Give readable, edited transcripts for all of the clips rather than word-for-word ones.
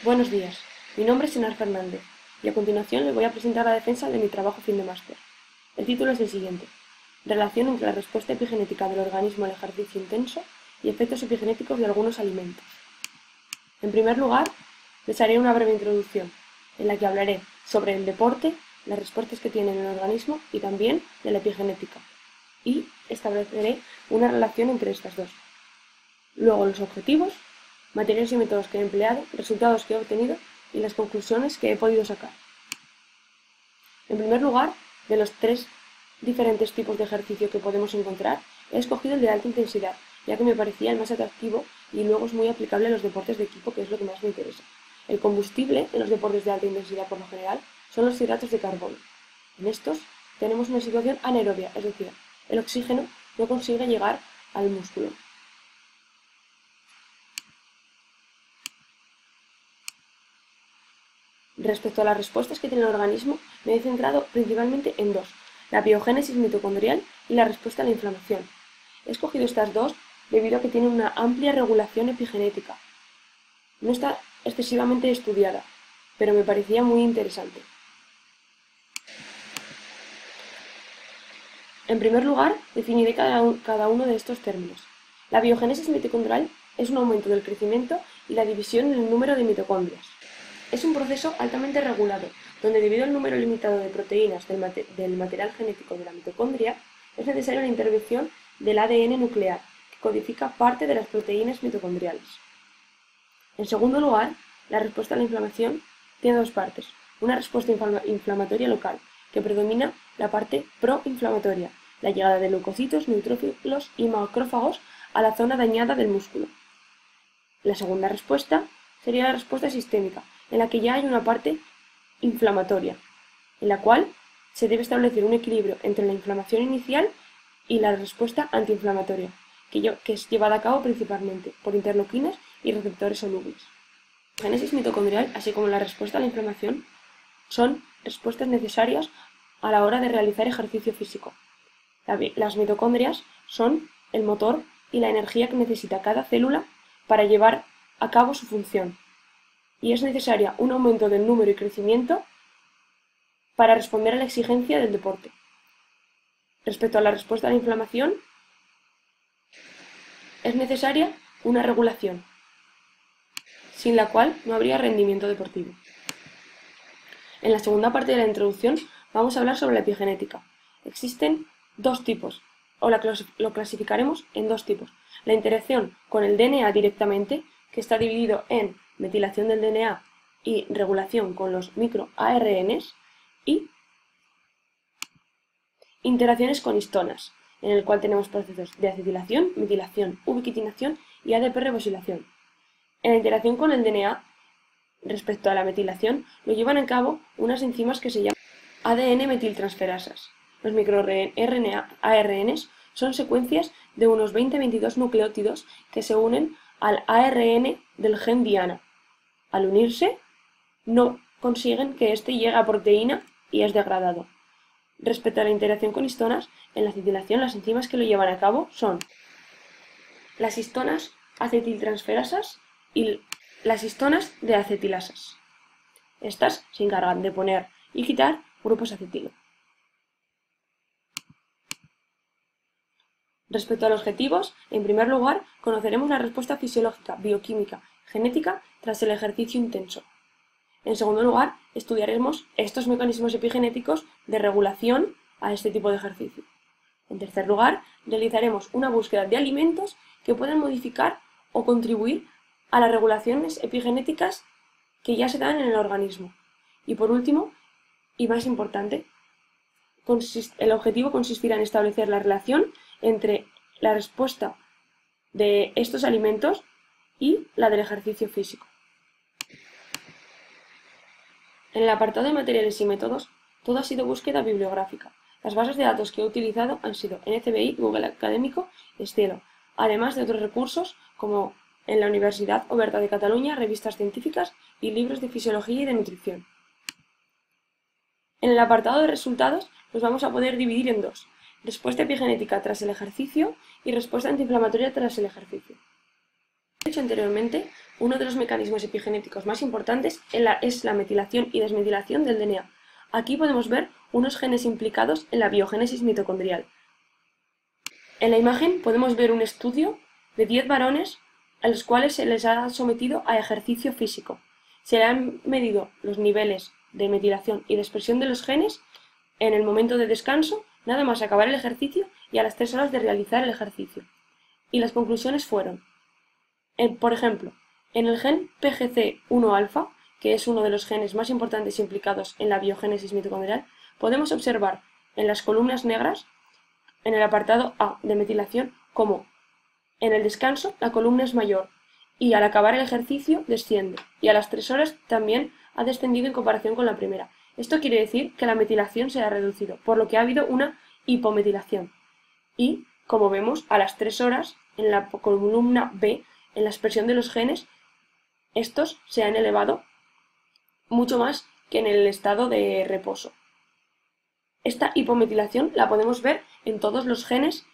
Buenos días, mi nombre es Enar Fernández y a continuación les voy a presentar la defensa de mi trabajo fin de máster. El título es el siguiente: Relación entre la respuesta epigenética del organismo al ejercicio intenso y efectos epigenéticos de algunos alimentos. En primer lugar, les haré una breve introducción, en la que hablaré sobre el deporte, las respuestas que tiene en el organismo y también de la epigenética, y estableceré una relación entre estas dos. Luego los objetivos, materiales y métodos que he empleado, resultados que he obtenido y las conclusiones que he podido sacar. En primer lugar, de los tres diferentes tipos de ejercicio que podemos encontrar, he escogido el de alta intensidad, ya que me parecía el más atractivo y luego es muy aplicable a los deportes de equipo, que es lo que más me interesa. El combustible en los deportes de alta intensidad por lo general son los hidratos de carbono. En estos tenemos una situación anaerobia, es decir, el oxígeno no consigue llegar al músculo. Respecto a las respuestas que tiene el organismo, me he centrado principalmente en dos: la biogénesis mitocondrial y la respuesta a la inflamación. He escogido estas dos debido a que tienen una amplia regulación epigenética. No está excesivamente estudiada, pero me parecía muy interesante. En primer lugar, definiré cada uno de estos términos. La biogénesis mitocondrial es un aumento del crecimiento y la división en el número de mitocondrias. Es un proceso altamente regulado, donde debido al número limitado de proteínas del material genético de la mitocondria, es necesaria la intervención del ADN nuclear, que codifica parte de las proteínas mitocondriales. En segundo lugar, la respuesta a la inflamación tiene dos partes: una respuesta inflamatoria local, que predomina la parte proinflamatoria, la llegada de leucocitos, neutrófilos y macrófagos a la zona dañada del músculo. La segunda respuesta sería la respuesta sistémica, en la que ya hay una parte inflamatoria, en la cual se debe establecer un equilibrio entre la inflamación inicial y la respuesta antiinflamatoria, que es llevada a cabo principalmente por interleuquinas y receptores solubles. La génesis mitocondrial, así como la respuesta a la inflamación, son respuestas necesarias a la hora de realizar ejercicio físico. Las mitocondrias son el motor y la energía que necesita cada célula para llevar a cabo su función, y es necesaria un aumento del número y crecimiento para responder a la exigencia del deporte. Respecto a la respuesta a la inflamación, es necesaria una regulación, sin la cual no habría rendimiento deportivo. En la segunda parte de la introducción vamos a hablar sobre la epigenética. Existen dos tipos, o lo clasificaremos en dos tipos: la interacción con el DNA directamente, que está dividido en metilación del DNA y regulación con los microARNs, y interacciones con histonas, en el cual tenemos procesos de acetilación, metilación, ubiquitinación y ADP-ribosilación. En la interacción con el DNA, respecto a la metilación, lo llevan a cabo unas enzimas que se llaman ADN metiltransferasas. Los microARNs son secuencias de unos 20-22 nucleótidos que se unen al ARN del gen diana. Al unirse, no consiguen que éste llegue a proteína y es degradado. Respecto a la interacción con histonas, en la acetilación las enzimas que lo llevan a cabo son las histonas acetiltransferasas y las histonas de acetilasas. Estas se encargan de poner y quitar grupos acetilo. Respecto a los objetivos, en primer lugar, conoceremos la respuesta fisiológica, bioquímica, genética tras el ejercicio intenso. En segundo lugar, estudiaremos estos mecanismos epigenéticos de regulación a este tipo de ejercicio. En tercer lugar, realizaremos una búsqueda de alimentos que puedan modificar o contribuir a las regulaciones epigenéticas que ya se dan en el organismo. Y por último, y más importante, el objetivo consistirá en establecer la relación entre la respuesta de estos alimentos y la del ejercicio físico. En el apartado de materiales y métodos, todo ha sido búsqueda bibliográfica. Las bases de datos que he utilizado han sido NCBI, Google Académico y Cielo, además de otros recursos como en la Universidad Oberta de Cataluña, revistas científicas y libros de fisiología y de nutrición. En el apartado de resultados los vamos a poder dividir en dos: respuesta epigenética tras el ejercicio y respuesta antiinflamatoria tras el ejercicio. Como he dicho anteriormente, uno de los mecanismos epigenéticos más importantes es la metilación y desmetilación del DNA. Aquí podemos ver unos genes implicados en la biogénesis mitocondrial. En la imagen podemos ver un estudio de 10 varones a los cuales se les ha sometido a ejercicio físico. Se le han medido los niveles de metilación y de expresión de los genes en el momento de descanso, nada más acabar el ejercicio y a las 3 horas de realizar el ejercicio. Y las conclusiones fueron, por ejemplo, en el gen PGC1-alfa, que es uno de los genes más importantes implicados en la biogénesis mitocondrial, podemos observar en las columnas negras, en el apartado A de metilación, como en el descanso la columna es mayor y al acabar el ejercicio desciende, y a las 3 horas también ha descendido en comparación con la primera. Esto quiere decir que la metilación se ha reducido, por lo que ha habido una hipometilación. Y, como vemos, a las 3 horas, en la columna B, en la expresión de los genes, estos se han elevado mucho más que en el estado de reposo. Esta hipometilación la podemos ver en todos los genes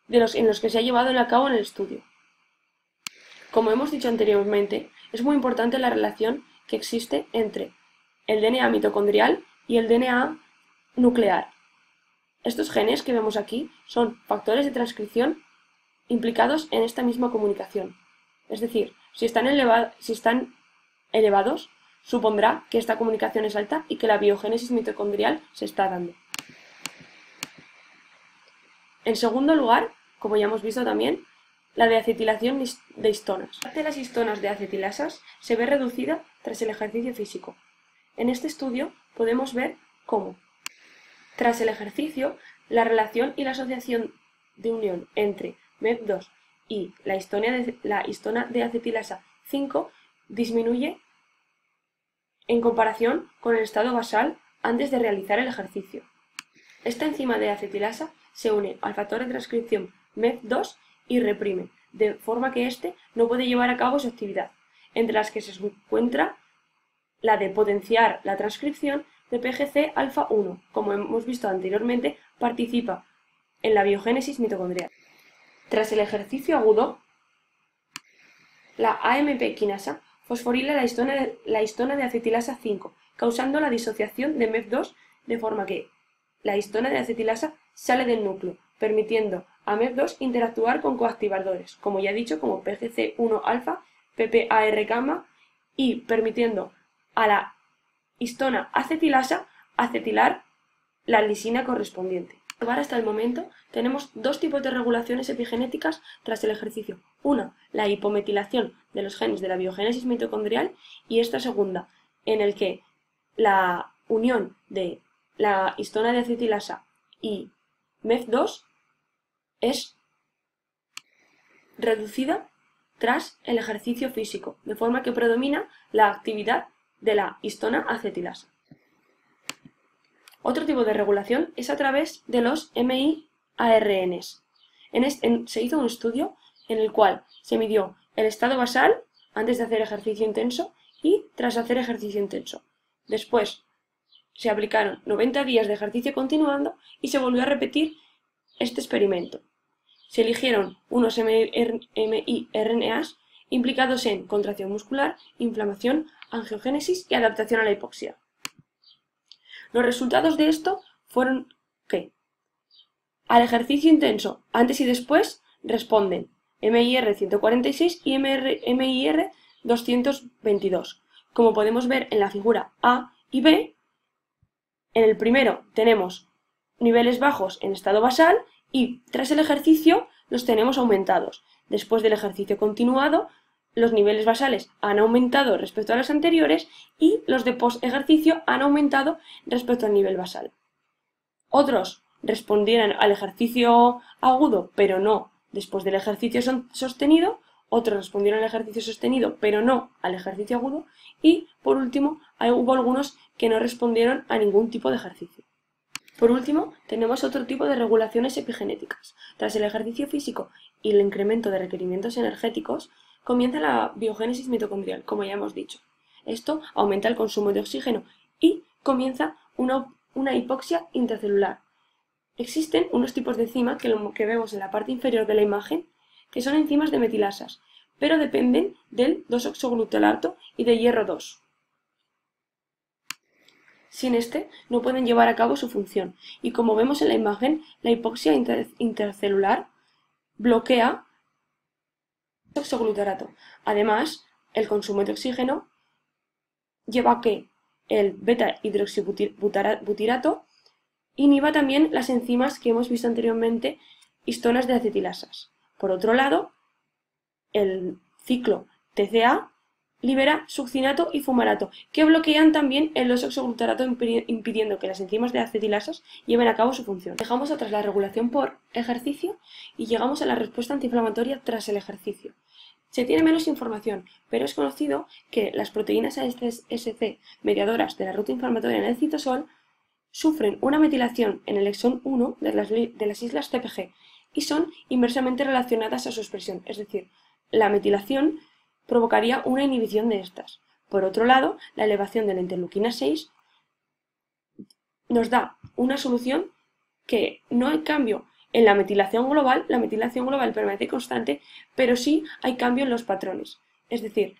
en los que se ha llevado a cabo en el estudio. Como hemos dicho anteriormente, es muy importante la relación que existe entre el DNA mitocondrial y el DNA nuclear. Estos genes que vemos aquí son factores de transcripción implicados en esta misma comunicación. Es decir, si están elevados, supondrá que esta comunicación es alta y que la biogénesis mitocondrial se está dando. En segundo lugar, como ya hemos visto también, la deacetilación de histonas. La parte de las histonas de acetilasas se ve reducida tras el ejercicio físico. En este estudio podemos ver cómo, tras el ejercicio, la relación y la asociación de unión entre MEP2 y la histona de acetilasa 5 disminuye en comparación con el estado basal antes de realizar el ejercicio. Esta enzima de acetilasa se une al factor de transcripción MEP2 y reprime, de forma que éste no puede llevar a cabo su actividad, entre las que se encuentra la de potenciar la transcripción de PGC alfa 1, como hemos visto anteriormente, participa en la biogénesis mitocondrial. Tras el ejercicio agudo, la AMP quinasa fosforila la histona de acetilasa 5, causando la disociación de MEP2, de forma que la histona de acetilasa sale del núcleo, permitiendo a MEP2 interactuar con coactivadores, como ya he dicho, como PGC1-alfa, PPAR gamma, y permitiendo a la histona acetilasa acetilar la lisina correspondiente. Hasta el momento tenemos dos tipos de regulaciones epigenéticas tras el ejercicio. Una, la hipometilación de los genes de la biogénesis mitocondrial, y esta segunda, en el que la unión de la histona de acetilasa y MEF2 es reducida tras el ejercicio físico, de forma que predomina la actividad de la histona acetilasa. Otro tipo de regulación es a través de los miARNs. Se hizo un estudio en el cual se midió el estado basal antes de hacer ejercicio intenso y tras hacer ejercicio intenso. Después se aplicaron 90 días de ejercicio continuando y se volvió a repetir este experimento. Se eligieron unos miRNAs implicados en contracción muscular, inflamación, angiogénesis y adaptación a la hipoxia. Los resultados de esto fueron que al ejercicio intenso, antes y después, responden MIR 146 y MIR 222. Como podemos ver en la figura A y B, en el primero tenemos niveles bajos en estado basal y tras el ejercicio los tenemos aumentados. Después del ejercicio continuado, los niveles basales han aumentado respecto a los anteriores y los de post-ejercicio han aumentado respecto al nivel basal. Otros respondieron al ejercicio agudo, pero no después del ejercicio sostenido. Otros respondieron al ejercicio sostenido, pero no al ejercicio agudo. Y, por último, hubo algunos que no respondieron a ningún tipo de ejercicio. Por último, tenemos otro tipo de regulaciones epigenéticas. Tras el ejercicio físico y el incremento de requerimientos energéticos, comienza la biogénesis mitocondrial, como ya hemos dicho. Esto aumenta el consumo de oxígeno y comienza una hipoxia intracelular. Existen unos tipos de enzima que vemos en la parte inferior de la imagen, que son enzimas de metilasas, pero dependen del 2-oxoglutarato y de hierro 2. Sin este, no pueden llevar a cabo su función, y como vemos en la imagen, la hipoxia intercelular bloquea el oxoglutarato. Además, el consumo de oxígeno lleva a que el beta-hidroxibutirato inhiba también las enzimas que hemos visto anteriormente, histonas de acetilasas. Por otro lado, el ciclo TCA libera succinato y fumarato, que bloquean también el 2-oxoglutarato, impidiendo que las enzimas de acetilasas lleven a cabo su función. Dejamos atrás la regulación por ejercicio y llegamos a la respuesta antiinflamatoria tras el ejercicio. Se tiene menos información, pero es conocido que las proteínas ASC mediadoras de la ruta inflamatoria en el citosol sufren una metilación en el exón 1 de las islas CpG y son inversamente relacionadas a su expresión, es decir, la metilación provocaría una inhibición de estas. Por otro lado, la elevación de la interleuquina 6 nos da una solución que no hay cambio en la metilación global permanece constante, pero sí hay cambio en los patrones. Es decir,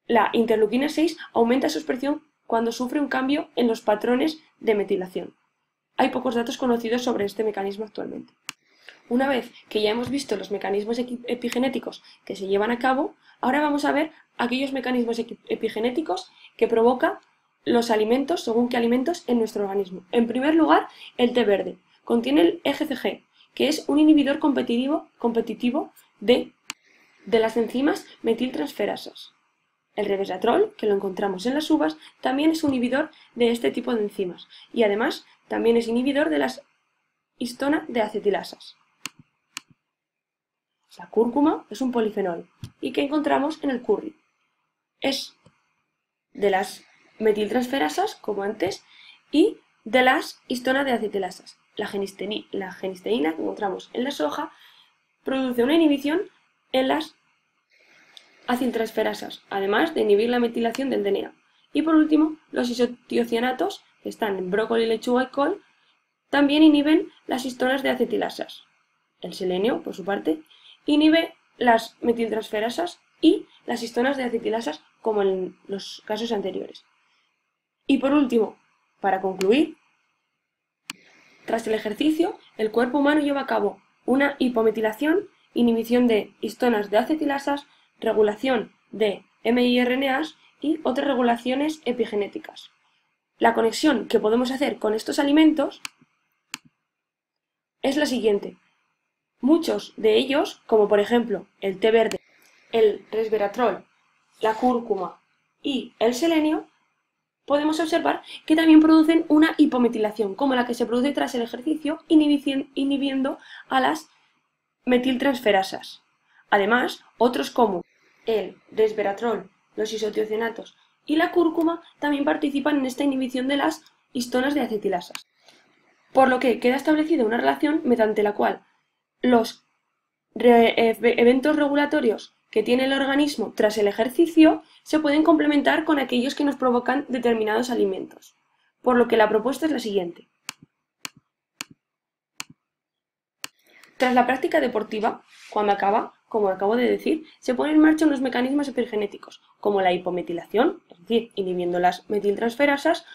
la interleuquina 6 aumenta su expresión cuando sufre un cambio en los patrones de metilación. Hay pocos datos conocidos sobre este mecanismo actualmente. Una vez que ya hemos visto los mecanismos epigenéticos que se llevan a cabo, ahora vamos a ver aquellos mecanismos epigenéticos que provocan los alimentos, según qué alimentos, en nuestro organismo. En primer lugar, el té verde. Contiene el EGCG, que es un inhibidor competitivo de las enzimas metiltransferasas. El resveratrol, que lo encontramos en las uvas, también es un inhibidor de este tipo de enzimas y además también es inhibidor de las histona de acetilasas. La cúrcuma es un polifenol y que encontramos en el curry. Es de las metiltransferasas, como antes, y de las histona de acetilasas. La genisteína que encontramos en la soja produce una inhibición en las aciltransferasas, además de inhibir la metilación del DNA. Y por último, los isotiocianatos, que están en brócoli, lechuga y col, también inhiben las histonas de acetilasas. El selenio, por su parte, inhibe las metiltransferasas y las histonas de acetilasas, como en los casos anteriores. Y por último, para concluir, tras el ejercicio, el cuerpo humano lleva a cabo una hipometilación, inhibición de histonas de acetilasas, regulación de miRNAs y otras regulaciones epigenéticas. La conexión que podemos hacer con estos alimentos es la siguiente. Muchos de ellos, como por ejemplo el té verde, el resveratrol, la cúrcuma y el selenio, podemos observar que también producen una hipometilación, como la que se produce tras el ejercicio, inhibiendo a las metiltransferasas. Además, otros como el resveratrol, los isotiocianatos y la cúrcuma también participan en esta inhibición de las histonas de acetilasas. Por lo que queda establecida una relación mediante la cual los eventos regulatorios que tiene el organismo tras el ejercicio se pueden complementar con aquellos que nos provocan determinados alimentos. Por lo que la propuesta es la siguiente. Tras la práctica deportiva, cuando acaba, como acabo de decir, se ponen en marcha unos mecanismos epigenéticos, como la hipometilación, es decir, inhibiendo las metiltransferasas,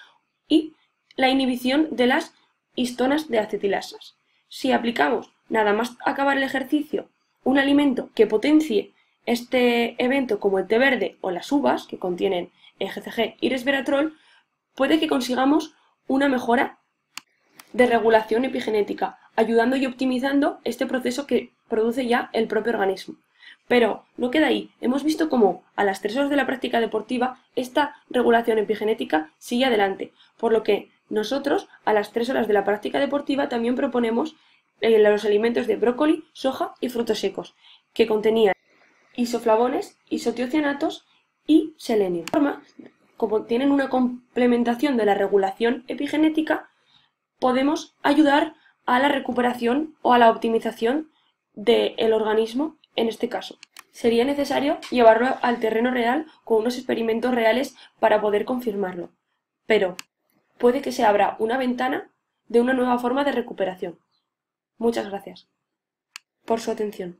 y la inhibición de las histonas de acetilasas. Si aplicamos, nada más acabar el ejercicio, un alimento que potencie este evento, como el té verde o las uvas, que contienen EGCG y resveratrol, puede que consigamos una mejora de regulación epigenética, ayudando y optimizando este proceso que produce ya el propio organismo. Pero no queda ahí. Hemos visto cómo a las 3 horas de la práctica deportiva esta regulación epigenética sigue adelante, por lo que nosotros a las 3 horas de la práctica deportiva también proponemos los alimentos de brócoli, soja y frutos secos, que contenían isoflavones, isotiocianatos y selenio. De forma, como tienen una complementación de la regulación epigenética, podemos ayudar a la recuperación o a la optimización del organismo en este caso. Sería necesario llevarlo al terreno real con unos experimentos reales para poder confirmarlo, pero puede que se abra una ventana de una nueva forma de recuperación. Muchas gracias por su atención.